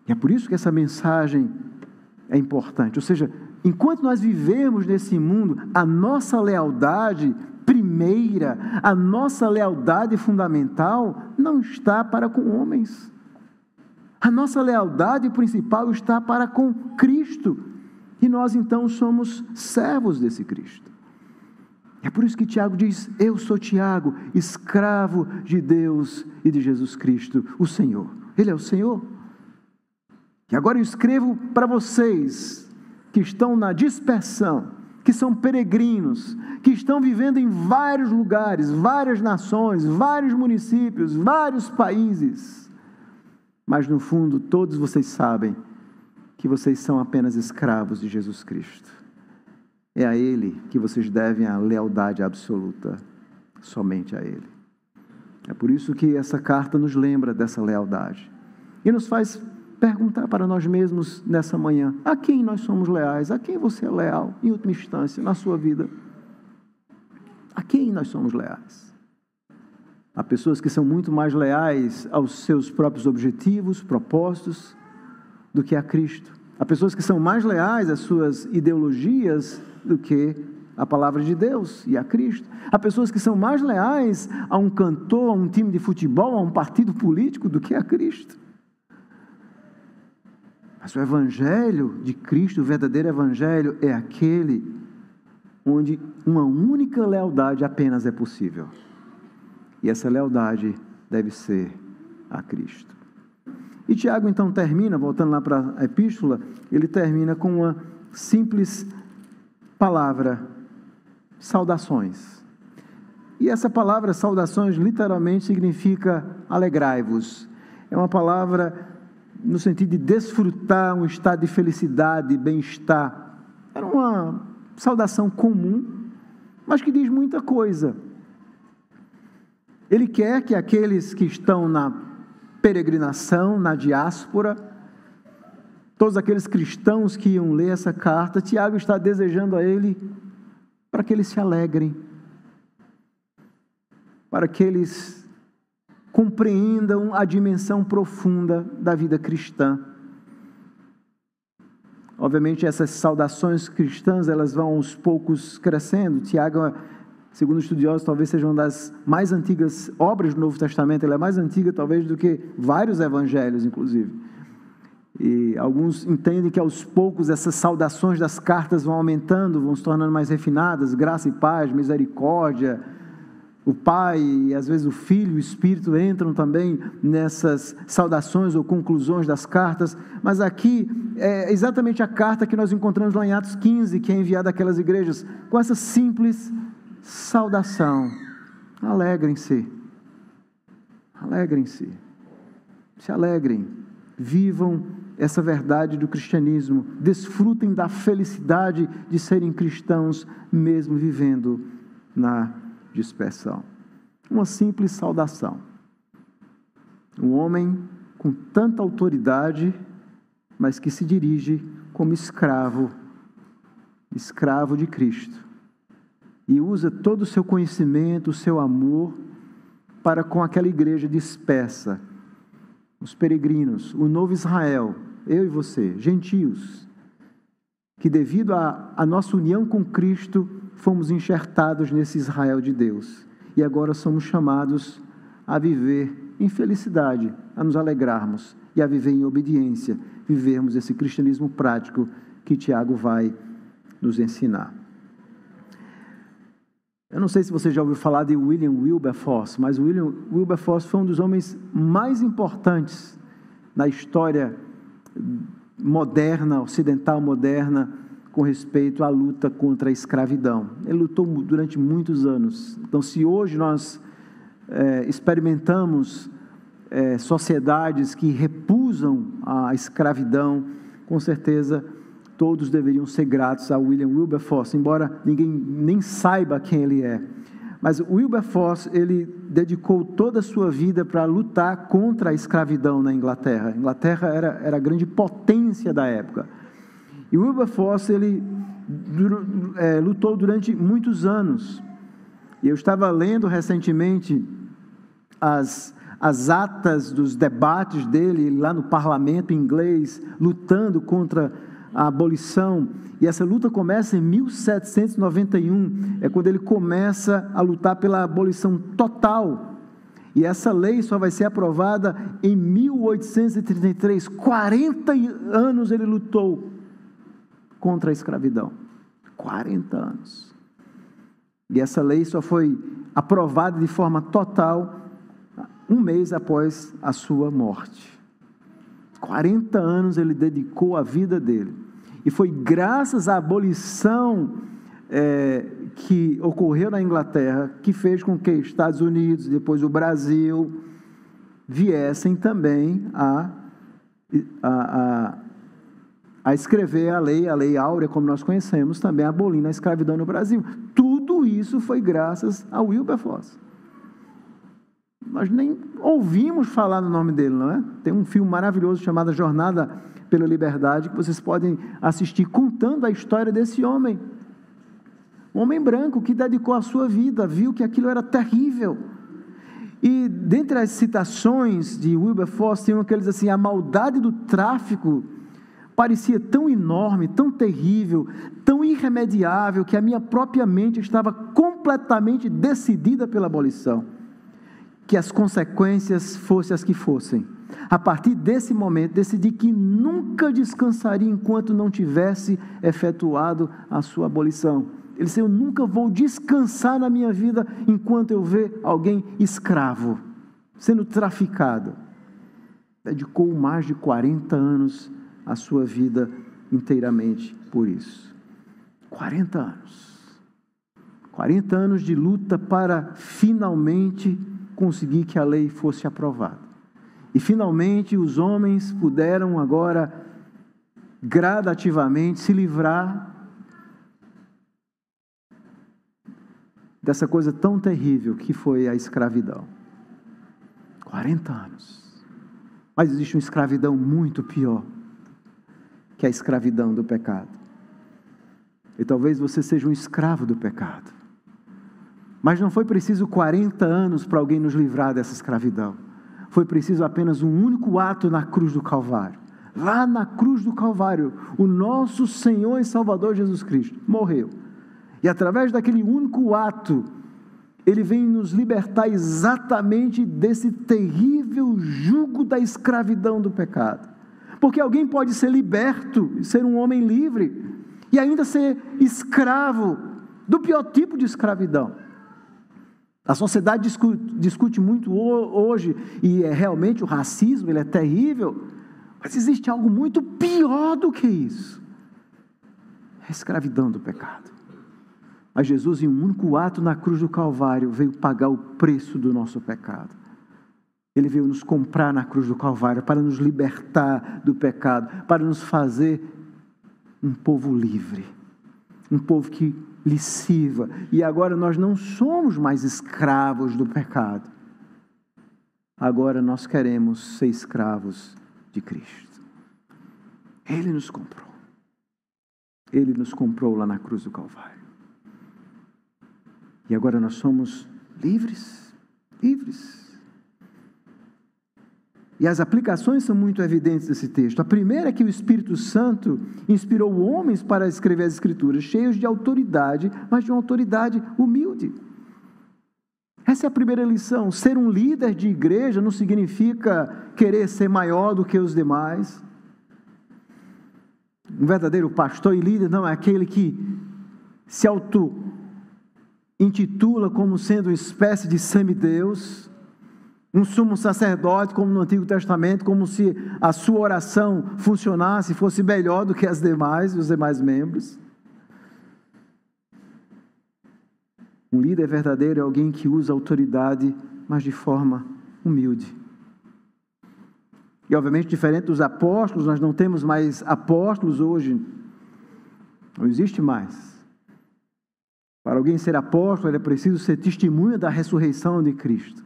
E é por isso que essa mensagem é importante. Ou seja, enquanto nós vivemos nesse mundo, a nossa lealdade primeira, a nossa lealdade fundamental não está para com homens. A nossa lealdade principal está para com Cristo. E nós então somos servos desse Cristo. É por isso que Tiago diz: eu sou Tiago, escravo de Deus e de Jesus Cristo, o Senhor. Ele é o Senhor. E agora eu escrevo para vocês que estão na dispersão, que são peregrinos, que estão vivendo em vários lugares, várias nações, vários municípios, vários países. Mas no fundo todos vocês sabem que vocês são apenas escravos de Jesus Cristo. É a Ele que vocês devem a lealdade absoluta, somente a Ele. É por isso que essa carta nos lembra dessa lealdade e nos faz perguntar para nós mesmos nessa manhã: a quem nós somos leais? A quem você é leal, em última instância, na sua vida? A quem nós somos leais? Há pessoas que são muito mais leais aos seus próprios objetivos, propósitos, do que a Cristo. Há pessoas que são mais leais às suas ideologias do que a palavra de Deus e a Cristo. Há pessoas que são mais leais a um cantor, a um time de futebol, a um partido político do que a Cristo. Mas o Evangelho de Cristo, o verdadeiro Evangelho, é aquele onde uma única lealdade apenas é possível. E essa lealdade deve ser a Cristo. E Tiago então termina, voltando lá para a epístola, ele termina com uma simples palavra: saudações. E essa palavra saudações literalmente significa alegrai-vos. É uma palavra no sentido de desfrutar um estado de felicidade, bem-estar. Era uma saudação comum, mas que diz muita coisa. Ele quer que aqueles que estão na peregrinação, na diáspora, todos aqueles cristãos que iam ler essa carta, Tiago está desejando a ele para que eles se alegrem, para que eles compreendam a dimensão profunda da vida cristã. Obviamente essas saudações cristãs, elas vão aos poucos crescendo. Tiago, segundo estudiosos, talvez seja uma das mais antigas obras do Novo Testamento. Ela é mais antiga talvez do que vários evangelhos, inclusive. E alguns entendem que aos poucos essas saudações das cartas vão aumentando, vão se tornando mais refinadas: graça e paz, misericórdia. O Pai e às vezes o Filho, o Espírito entram também nessas saudações ou conclusões das cartas. Mas aqui é exatamente a carta que nós encontramos lá em Atos 15, que é enviada àquelas igrejas, com essa simples saudação: alegrem-se, alegrem-se, se alegrem, vivam essa verdade do cristianismo, desfrutem da felicidade de serem cristãos, mesmo vivendo na dispersão. Uma simples saudação. Um homem com tanta autoridade, mas que se dirige como escravo de Cristo, e usa todo o seu conhecimento, o seu amor, para com aquela igreja dispersa, os peregrinos, o novo Israel, eu e você, gentios, que devido à nossa união com Cristo, fomos enxertados nesse Israel de Deus, e agora somos chamados a viver em felicidade, a nos alegrarmos e a viver em obediência, vivermos esse cristianismo prático que Tiago vai nos ensinar. Eu não sei se você já ouviu falar de William Wilberforce, mas William Wilberforce foi um dos homens mais importantes na história moderna, ocidental moderna, com respeito à luta contra a escravidão. Ele lutou durante muitos anos. Então, se hoje nós experimentamos sociedades que repusam a escravidão, com certeza todos deveriam ser gratos a William Wilberforce, embora ninguém nem saiba quem ele é. Mas Wilberforce, ele dedicou toda a sua vida para lutar contra a escravidão na Inglaterra. A Inglaterra era a grande potência da época. E Wilberforce, ele lutou durante muitos anos. E eu estava lendo recentemente as atas dos debates dele lá no parlamento inglês, lutando contra a abolição. E essa luta começa em 1791, é quando ele começa a lutar pela abolição total. E essa lei só vai ser aprovada em 1833. 40 anos ele lutou contra a escravidão. 40 anos. E essa lei só foi aprovada de forma total um mês após a sua morte. 40 anos ele dedicou a vida dele. E foi graças à abolição que ocorreu na Inglaterra que fez com que Estados Unidos, depois o Brasil, viessem também a a escrever a lei áurea, como nós conhecemos, também abolindo a escravidão no Brasil. Tudo isso foi graças a Wilberforce. Nós nem ouvimos falar no nome dele, não é? Tem um filme maravilhoso chamado Jornada pela Liberdade, que vocês podem assistir, contando a história desse homem. Um homem branco que dedicou a sua vida, viu que aquilo era terrível. E dentre as citações de Wilberforce, tem uma que ele diz assim: a maldade do tráfico parecia tão enorme, tão terrível, tão irremediável, que a minha própria mente estava completamente decidida pela abolição, que as consequências fossem as que fossem. A partir desse momento, decidi que nunca descansaria enquanto não tivesse efetuado a sua abolição. Ele disse: eu nunca vou descansar na minha vida enquanto eu ver alguém escravo, sendo traficado. Dedicou mais de 40 anos a sua vida inteiramente por isso. 40 anos. 40 anos de luta para finalmente conseguir que a lei fosse aprovada. E finalmente os homens puderam agora gradativamente se livrar dessa coisa tão terrível que foi a escravidão. 40 anos. Mas existe uma escravidão muito pior, que é a escravidão do pecado. E talvez você seja um escravo do pecado. Mas não foi preciso 40 anos para alguém nos livrar dessa escravidão. Foi preciso apenas um único ato na cruz do Calvário. Lá na cruz do Calvário, o nosso Senhor e Salvador Jesus Cristo morreu. E através daquele único ato, Ele vem nos libertar exatamente desse terrível jugo da escravidão do pecado. Porque alguém pode ser liberto, ser um homem livre, e ainda ser escravo do pior tipo de escravidão. A sociedade discute muito hoje, e realmente o racismo, ele é terrível, mas existe algo muito pior do que isso. É a escravidão do pecado. Mas Jesus, em um único ato na cruz do Calvário, veio pagar o preço do nosso pecado. Ele veio nos comprar na cruz do Calvário para nos libertar do pecado, para nos fazer um povo livre, um povo que lhe sirva. E agora nós não somos mais escravos do pecado. Agora nós queremos ser escravos de Cristo. Ele nos comprou. Ele nos comprou lá na cruz do Calvário. E agora nós somos livres, livres. E as aplicações são muito evidentes desse texto. A primeira é que o Espírito Santo inspirou homens para escrever as Escrituras, cheios de autoridade, mas de uma autoridade humilde. Essa é a primeira lição. Ser um líder de igreja não significa querer ser maior do que os demais. Um verdadeiro pastor e líder não é aquele que se auto-intitula como sendo uma espécie de semideus, um sumo sacerdote, como no Antigo Testamento, como se a sua oração funcionasse, fosse melhor do que as demais, os demais membros. Um líder verdadeiro é alguém que usa autoridade, mas de forma humilde. E obviamente, diferente dos apóstolos, nós não temos mais apóstolos hoje. Não existe mais. Para alguém ser apóstolo, é preciso ser testemunha da ressurreição de Cristo.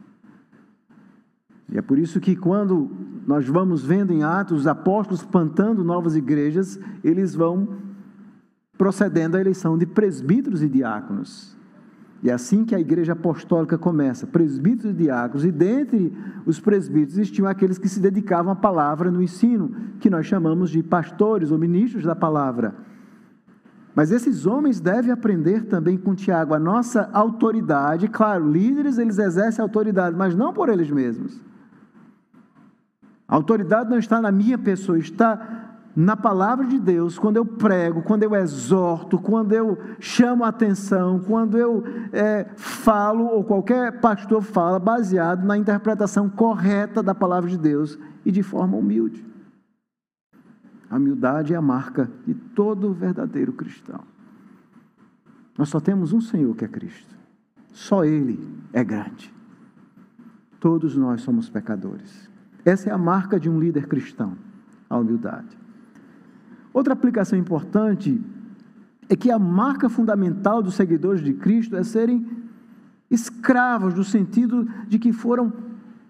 E é por isso que quando nós vamos vendo em Atos os apóstolos plantando novas igrejas, eles vão procedendo à eleição de presbíteros e diáconos. E é assim que a igreja apostólica começa, presbíteros e diáconos, e dentre os presbíteros existiam aqueles que se dedicavam à palavra no ensino, que nós chamamos de pastores ou ministros da palavra. Mas esses homens devem aprender também com Tiago, a nossa autoridade. Claro, líderes, eles exercem autoridade, mas não por eles mesmos. A autoridade não está na minha pessoa, está na palavra de Deus. Quando eu prego, quando eu exorto, quando eu chamo a atenção, quando eu falo, ou qualquer pastor fala, baseado na interpretação correta da palavra de Deus e de forma humilde. A humildade é a marca de todo verdadeiro cristão. Nós só temos um Senhor, que é Cristo. Só Ele é grande. Todos nós somos pecadores. Essa é a marca de um líder cristão, a humildade. Outra aplicação importante é que a marca fundamental dos seguidores de Cristo é serem escravos, no sentido de que foram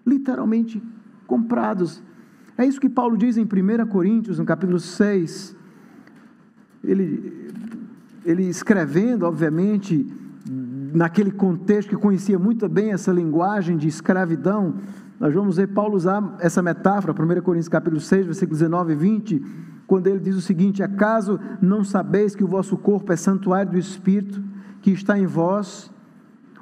literalmente comprados. É isso que Paulo diz em 1 Coríntios, no capítulo 6, ele escrevendo, obviamente, naquele contexto que conhecia muito bem essa linguagem de escravidão. Nós vamos ver Paulo usar essa metáfora, 1 Coríntios capítulo 6, versículos 19 e 20, quando ele diz o seguinte: acaso não sabeis que o vosso corpo é santuário do Espírito, que está em vós,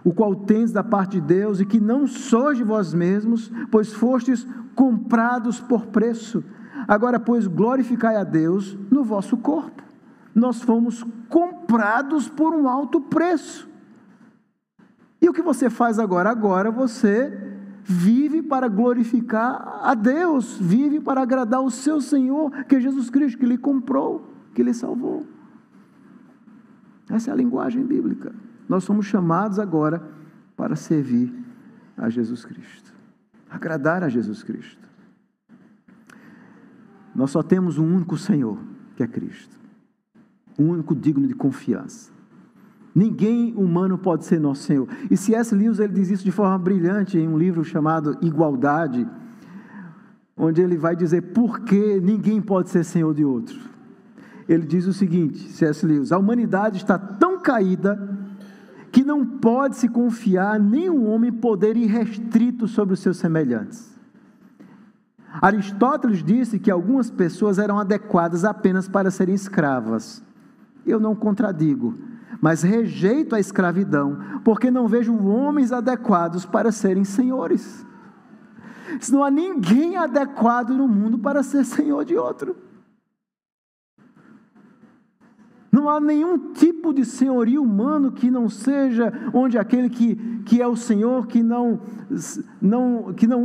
o qual tendes da parte de Deus, e que não sois de vós mesmos, pois fostes comprados por preço. Agora, pois, glorificai a Deus no vosso corpo. Nós fomos comprados por um alto preço. E o que você faz agora? Agora você vive para glorificar a Deus, vive para agradar o seu Senhor, que é Jesus Cristo, que lhe comprou, que lhe salvou. Essa é a linguagem bíblica. Nós somos chamados agora para servir a Jesus Cristo, agradar a Jesus Cristo. Nós só temos um único Senhor, que é Cristo, um único digno de confiança. Ninguém humano pode ser nosso Senhor. E C.S. Lewis, ele diz isso de forma brilhante em um livro chamado Igualdade, onde ele vai dizer por que ninguém pode ser Senhor de outro. Ele diz o seguinte, C.S. Lewis: a humanidade está tão caída que não pode se confiar nem um homem poder irrestrito sobre os seus semelhantes. Aristóteles disse que algumas pessoas eram adequadas apenas para serem escravas. Eu não contradigo, mas rejeito a escravidão, porque não vejo homens adequados para serem senhores. Não há ninguém adequado no mundo para ser senhor de outro. Não há nenhum tipo de senhorio humano que não seja onde aquele que é o Senhor, que não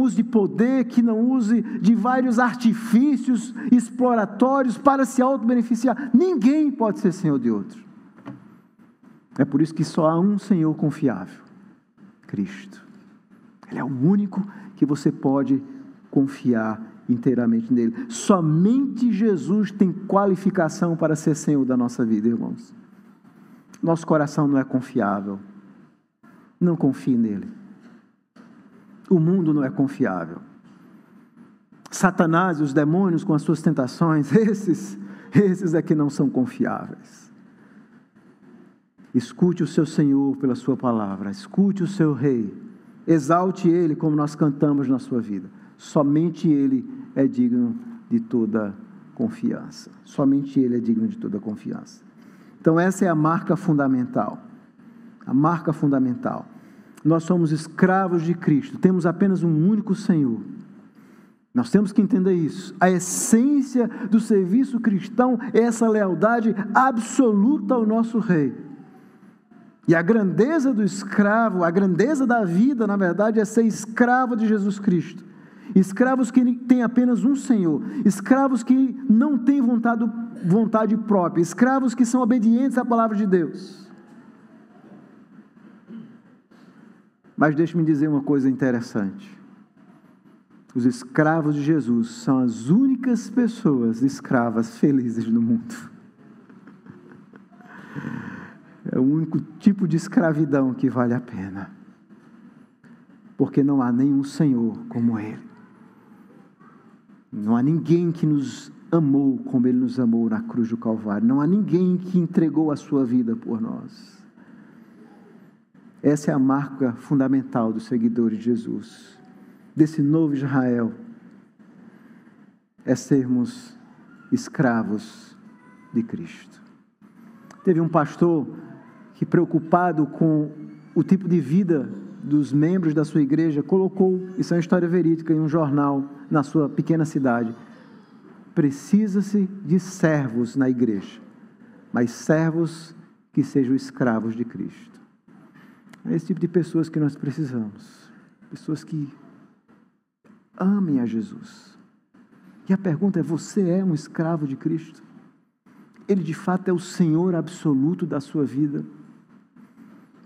use de poder, que não use de vários artifícios exploratórios para se auto-beneficiar. Ninguém pode ser senhor de outro. É por isso que só há um Senhor confiável, Cristo. Ele é o único que você pode confiar inteiramente nele. Somente Jesus tem qualificação para ser Senhor da nossa vida, irmãos. Nosso coração não é confiável. Não confie nele. O mundo não é confiável. Satanás e os demônios com as suas tentações, esses é que não são confiáveis. Escute o seu Senhor pela sua palavra, escute o seu Rei, exalte Ele como nós cantamos na sua vida. Somente Ele é digno de toda confiança. Somente Ele é digno de toda confiança. Então essa é a marca fundamental. A marca fundamental. Nós somos escravos de Cristo, temos apenas um único Senhor. Nós temos que entender isso. A essência do serviço cristão é essa lealdade absoluta ao nosso Rei. E a grandeza do escravo, a grandeza da vida, na verdade, é ser escravo de Jesus Cristo. Escravos que têm apenas um Senhor. Escravos que não têm vontade própria. Escravos que são obedientes à palavra de Deus. Mas deixe-me dizer uma coisa interessante. Os escravos de Jesus são as únicas pessoas escravas felizes no mundo. É o único tipo de escravidão que vale a pena. Porque não há nenhum Senhor como Ele. Não há ninguém que nos amou como Ele nos amou na cruz do Calvário. Não há ninguém que entregou a sua vida por nós. Essa é a marca fundamental dos seguidores de Jesus. Desse novo Israel. É sermos escravos de Cristo. Teve um pastor que, preocupado com o tipo de vida dos membros da sua igreja, colocou, isso é uma história verídica, em um jornal na sua pequena cidade: precisa-se de servos na igreja, mas servos que sejam escravos de Cristo. É esse tipo de pessoas que nós precisamos, pessoas que amem a Jesus. E a pergunta é: você é um escravo de Cristo? Ele de fato é o Senhor absoluto da sua vida?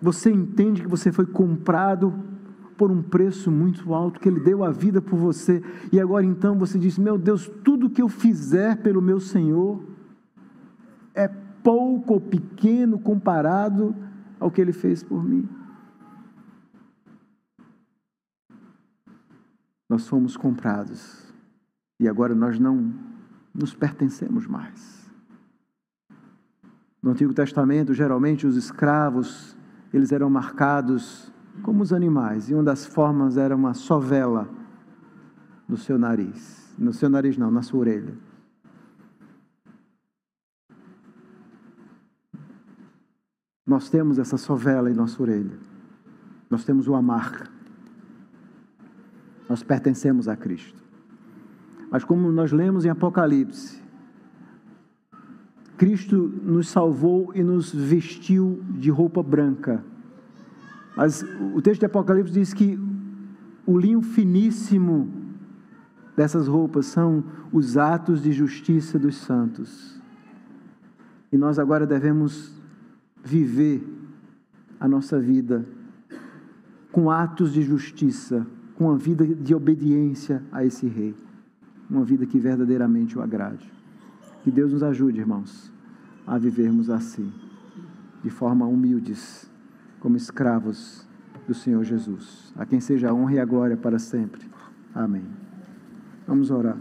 Você entende que você foi comprado por um preço muito alto, que Ele deu a vida por você, e agora então você diz: meu Deus, tudo que eu fizer pelo meu Senhor, é pouco ou pequeno comparado ao que Ele fez por mim. Nós fomos comprados e agora nós não nos pertencemos mais. No Antigo Testamento, geralmente os escravos, eles eram marcados como os animais, e uma das formas era uma sovela no seu nariz. No seu nariz não, na sua orelha. Nós temos essa sovela em nossa orelha. Nós temos uma marca. Nós pertencemos a Cristo. Mas como nós lemos em Apocalipse, Cristo nos salvou e nos vestiu de roupa branca. Mas o texto de Apocalipse diz que o linho finíssimo dessas roupas são os atos de justiça dos santos. E nós agora devemos viver a nossa vida com atos de justiça, com uma vida de obediência a esse Rei. Uma vida que verdadeiramente o agrade. Que Deus nos ajude, irmãos, a vivermos assim, de forma humildes, como escravos do Senhor Jesus. A quem seja a honra e a glória para sempre. Amém. Vamos orar.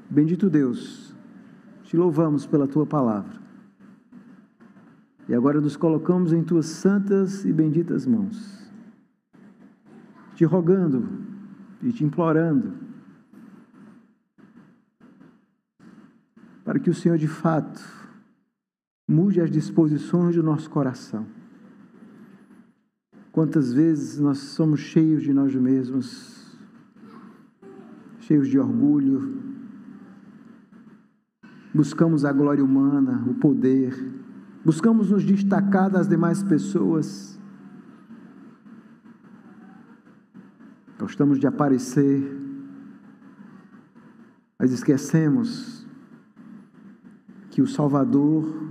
Bendito Deus, te louvamos pela Tua palavra. E agora nos colocamos em Tuas santas e benditas mãos, te rogando e te implorando, para que o Senhor de fato mude as disposições do nosso coração. Quantas vezes nós somos cheios de nós mesmos, cheios de orgulho, buscamos a glória humana, o poder, buscamos nos destacar das demais pessoas, gostamos de aparecer, mas esquecemos que o Salvador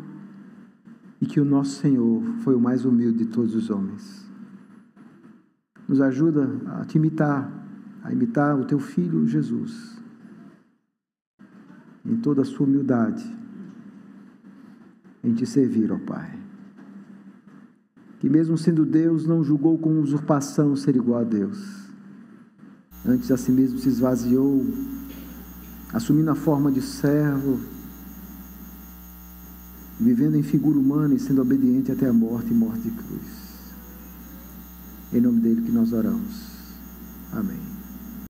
e que o nosso Senhor foi o mais humilde de todos os homens. Nos ajuda a te imitar, a imitar o Teu Filho Jesus, em toda a sua humildade, em te servir, ó Pai. Que mesmo sendo Deus, não julgou com usurpação ser igual a Deus. Antes a si mesmo se esvaziou, assumindo a forma de servo, vivendo em figura humana e sendo obediente até a morte e morte de cruz. Em nome dele que nós oramos. Amém.